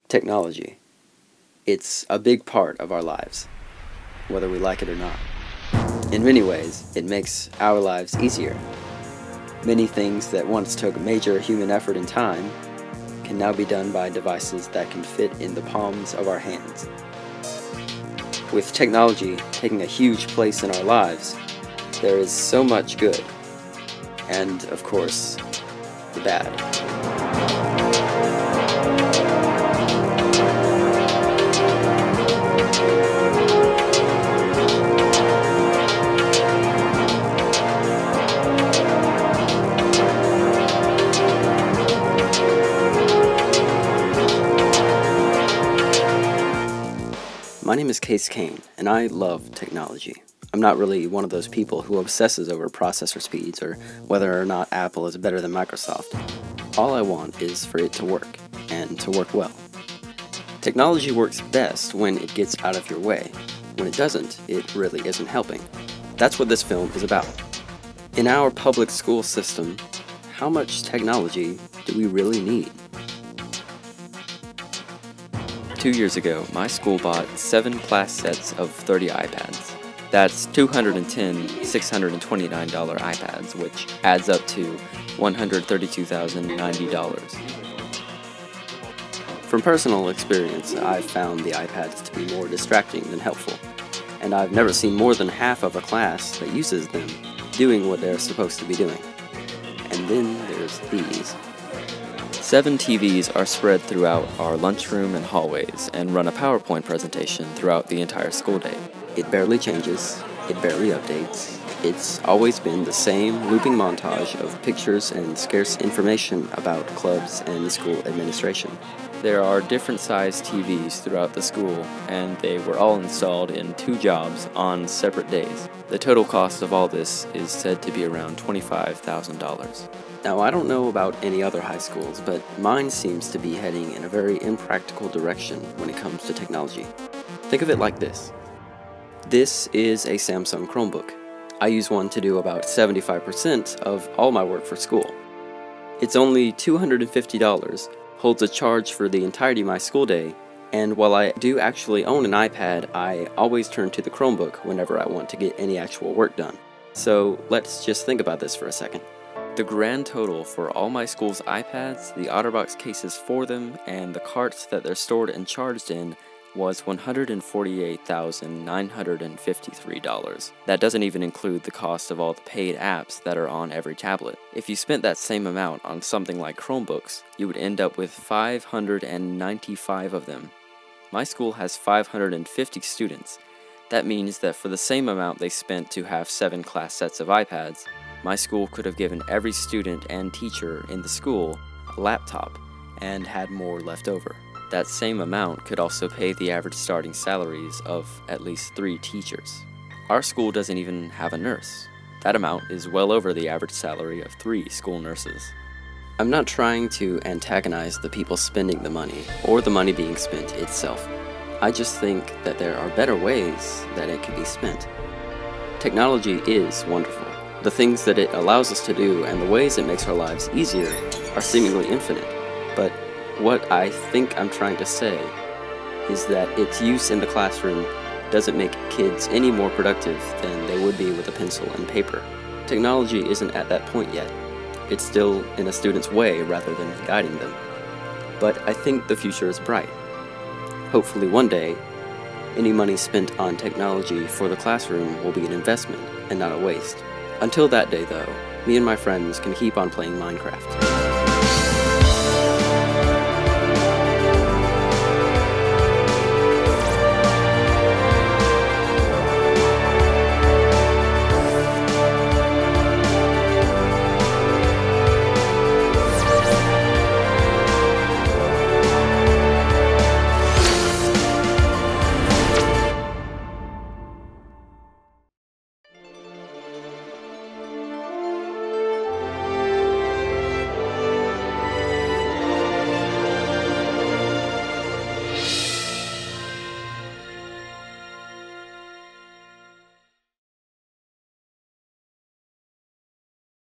Technology. It's a big part of our lives, whether we like it or not. In many ways, it makes our lives easier. Many things that once took major human effort and time can now be done by devices that can fit in the palms of our hands. With technology taking a huge place in our lives, there is so much good, and of course, the bad. My name is Cain, and I love technology. I'm not really one of those people who obsesses over processor speeds or whether or not Apple is better than Microsoft. All I want is for it to work, and to work well. Technology works best when it gets out of your way. When it doesn't, it really isn't helping. That's what this film is about. In our public school system, how much technology do we really need? 2 years ago, my school bought 7 class sets of 30 iPads. That's 210 $629 iPads, which adds up to $132,090. From personal experience, I've found the iPads to be more distracting than helpful, and I've never seen more than half of a class that uses them doing what they're supposed to be doing. And then there's these. 7 TVs are spread throughout our lunchroom and hallways and run a PowerPoint presentation throughout the entire school day. It barely changes, it barely updates. It's always been the same looping montage of pictures and scarce information about clubs and school administration. There are different sized TVs throughout the school, and they were all installed in 2 jobs on separate days. The total cost of all this is said to be around $25,000. Now, I don't know about any other high schools, but mine seems to be heading in a very impractical direction when it comes to technology. Think of it like this. This is a Samsung Chromebook. I use one to do about 75% of all my work for school. It's only $250, holds a charge for the entirety of my school day, and while I do actually own an iPad, I always turn to the Chromebook whenever I want to get any actual work done. So let's just think about this for a second. The grand total for all my school's iPads, the OtterBox cases for them, and the carts that they're stored and charged in was $148,953. That doesn't even include the cost of all the paid apps that are on every tablet. If you spent that same amount on something like Chromebooks, you would end up with 595 of them. My school has 550 students. That means that for the same amount they spent to have 7 class sets of iPads, my school could have given every student and teacher in the school a laptop and had more left over. That same amount could also pay the average starting salaries of at least 3 teachers. Our school doesn't even have a nurse. That amount is well over the average salary of 3 school nurses. I'm not trying to antagonize the people spending the money, or the money being spent itself. I just think that there are better ways that it can be spent. Technology is wonderful. The things that it allows us to do and the ways it makes our lives easier are seemingly infinite. But what I think I'm trying to say is that its use in the classroom doesn't make kids any more productive than they would be with a pencil and paper. Technology isn't at that point yet. It's still in a student's way rather than guiding them. But I think the future is bright. Hopefully one day, any money spent on technology for the classroom will be an investment and not a waste. Until that day though, me and my friends can keep on playing Minecraft.